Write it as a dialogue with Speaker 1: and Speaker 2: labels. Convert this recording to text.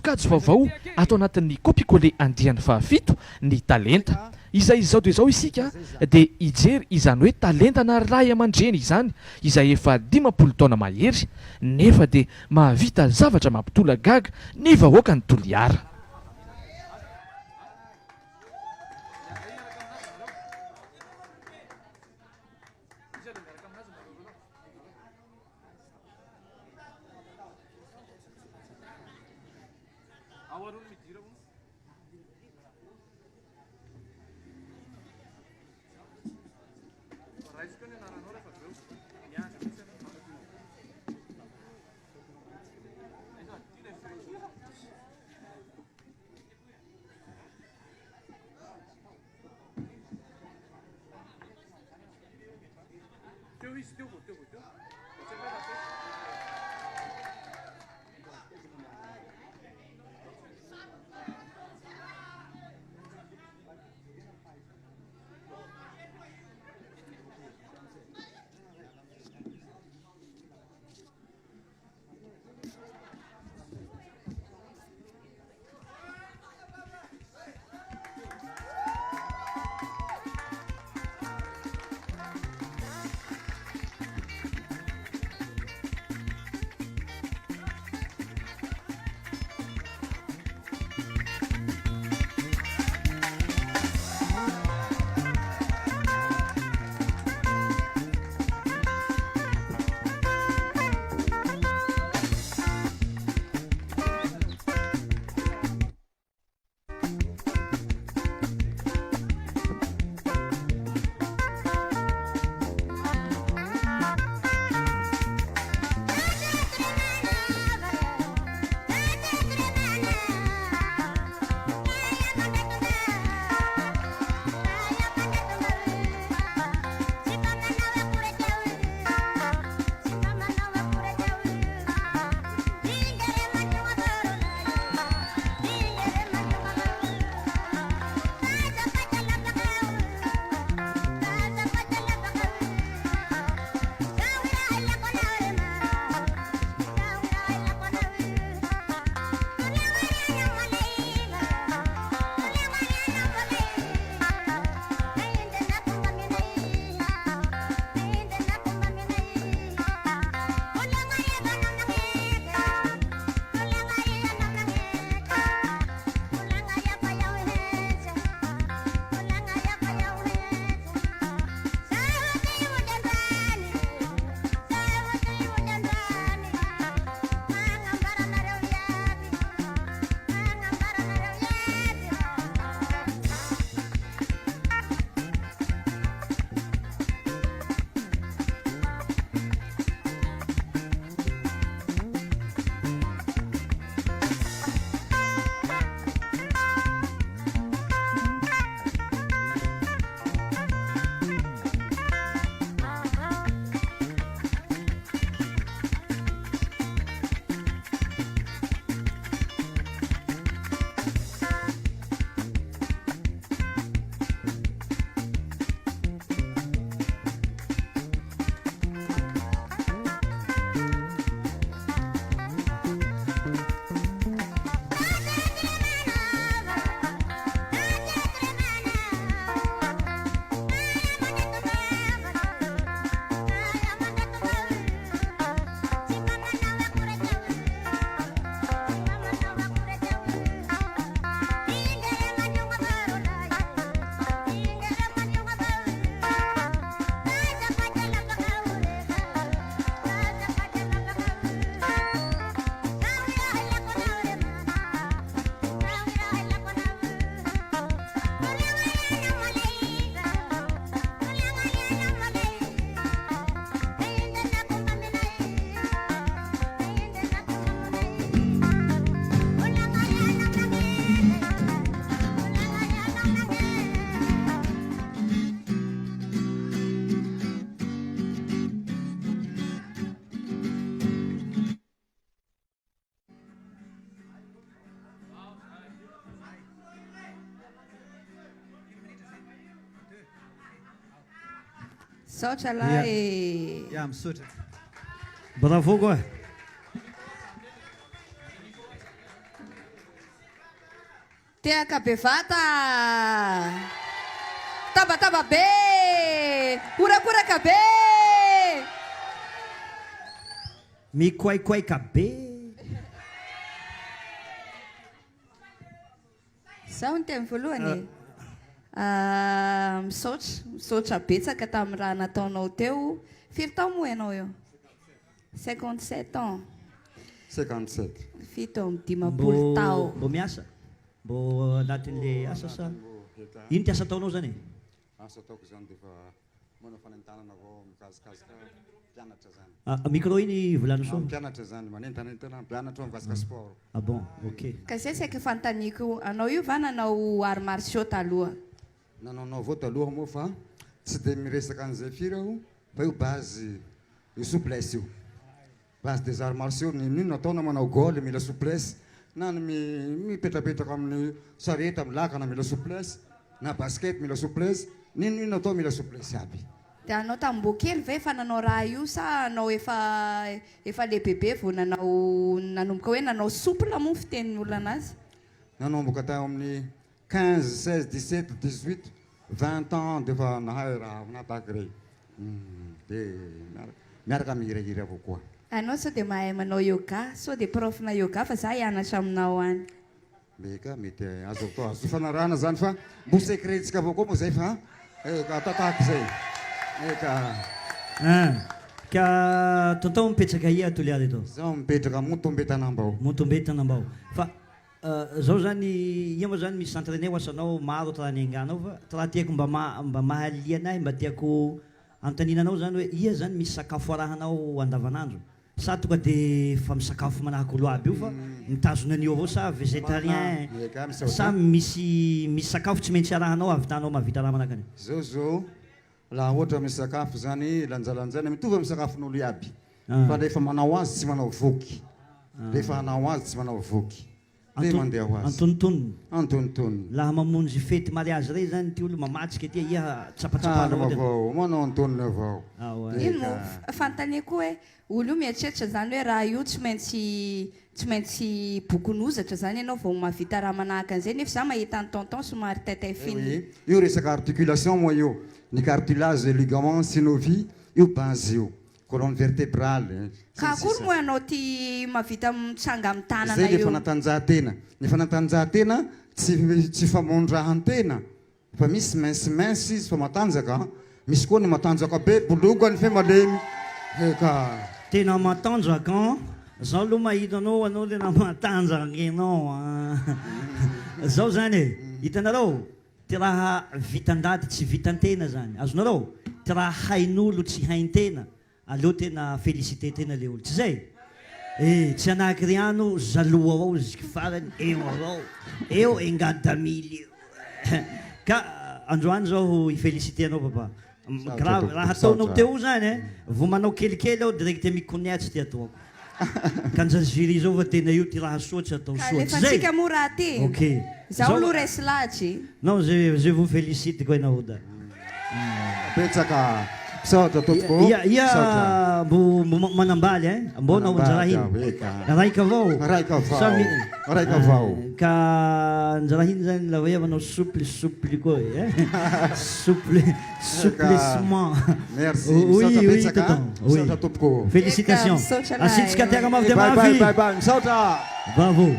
Speaker 1: sokajy vaovao atao anatin'ny kopikole andiany fahafito ny talenta izay izao dia izao isika dia ijery izany hoe talentana ray aman-dreny izany izay efa 50 taona mahery nefa dia mahavita zavatra mampitola gaga ny vahoaka ny toliara.
Speaker 2: Saotra lahy.
Speaker 3: Ya misaotra. Bravo koa.
Speaker 2: Tehaka bevata. Tabataba be. Urakoraka be.
Speaker 3: Mikoaikoaika be.
Speaker 2: Zaho ny teny voalohany misaotra betsaka tamin'ny raha nataonao teo. Firy taona moa ianao eo? 57 ans.
Speaker 4: 57.
Speaker 2: Fito amby dimapolo tao.
Speaker 3: Mbo miasa? Mbo anatin'le asa sa? Ino ty asa ataonao zany e?
Speaker 4: Asa ataoko zany dia fa manao fanentanana avao mikazikazika mpianatra zany.
Speaker 3: Micro iny volano soa?
Speaker 4: Mpianatra zany manentanentana mpianatra mikazika sport.
Speaker 3: Ah bon, ok.
Speaker 2: Ka zay saika fanontaniako, anao io va nanao arts martiaux taloha?
Speaker 4: Nanaonao avao taloha moa fa tsy dia miresaka an'izay firy aho fa io base io souplesse io. Base des arts martiaux nino ataona manao goal mila souplesse na mipetrapetraka amin'ny sareta milaka na mila souplesse na basket mila souplesse nino atao mila souplesse aby.
Speaker 2: Dia anao tambo kely ve efa nanao raha io sa anao efa lehibebe vao nanomboka hoe nanao souple moa fitenin'ny olona anazy?
Speaker 4: Nanomboka tao amin'ny 15, 16, 17, 18, 20 ans dia fa nahay raha natahaka rey. Dia miaraka mihirahira avao koa.
Speaker 2: Anao sao dia mahay manao yoga, sao dia profna yoga fa za hianatra aminao any.
Speaker 4: Meka mety azo atao azo fanarahana zany fa mbo secretsika avao koa moa zay fa atao tahaka izay.
Speaker 3: Ka tontao mipetraka ia Toliary eto?
Speaker 4: Zaho mipetraka Motombetanambao.
Speaker 3: Motombetanambao. Fa zao zany ia moa zany misy entraîné ho asanao maro ty raha nianganao fa ty raha tiako mba mahalia anahy mba tiako antaninanao zany hoe ia zany misy sakafo arahanao andavanandro sa tonga dia fa misakafo manahaka olo aby io fa mitazona an'io avao sa végétarien sa misy sakafo tsy maintsy arahanao avitanao mahavita raha manahaka any.
Speaker 4: Zao laha ohatra misy sakafo zany lanjalanjana mitovy amin'ny sakafon'olo iaby fa rehefa manao azy tsy manao voky, rehefa hanao azy tsy manao voky dia mandeha ho azy antonontonony.
Speaker 3: Laha mamonjy fety mariage rey zany ty olo mamatsika ty ia
Speaker 4: tsapatsapanao avao manao antonony avao.
Speaker 2: Ino mo fanontaniako hoe olo io mieritreritra zany hoe raha io tsy maintsy bokon'ozatra zany ianao vao mahavita raha manahaka an'izay nefa za mahita ny tonton somary taitay finy.
Speaker 4: Io resaka articulation moa io ny cartilage ligament synovie io base io colonne vertébrale.
Speaker 2: Ka akory moa ianao ty mahavita mitsanga amin'ny tanana
Speaker 4: io? Zay le
Speaker 2: io?
Speaker 4: fanatanjahantena. Ny fanatanjahantena tsy famondrahan-tena fa misy mainsimainsy izy fa matanjaka, misy koa ny matanjaka be bologany fe malemy.
Speaker 3: Tena matanjaka zao aloha mahita anao tena matanjaka ianao. Zao zany e hitanareo ty raha vitan-daty tsy vitan-tena zany azonareo ty raha hain'olo tsy hain-tena aleo tena félicité tena le olo tsy zay tsy anahaky riano zaloa avao ziky farany eo avao eo engadamily eo ka androany zao ifélicité anao papa raha ataonao teo zany e vo manao kelikely ao direct mikoniatsy ty ataoko kanjaziri zao fa tena io ty raha soa tsy atao soa
Speaker 2: Lefa tsika mo raha ty.
Speaker 3: ok
Speaker 2: Zaho aloha resy lahatry.
Speaker 3: non je vous félicite koa ianao da
Speaker 4: betsaka misaotra tompoko.
Speaker 3: ia mbo manambaly mbo naonjara hiny raika avao
Speaker 4: raika avao
Speaker 3: ka njara hiny zany la hoe manao souple koa souplissement.
Speaker 4: Merci.
Speaker 3: Oui,
Speaker 4: tonton.
Speaker 3: Félicitations. Asitsika tiaka mavy dia mavy.
Speaker 4: Misaotra.
Speaker 3: Bravo.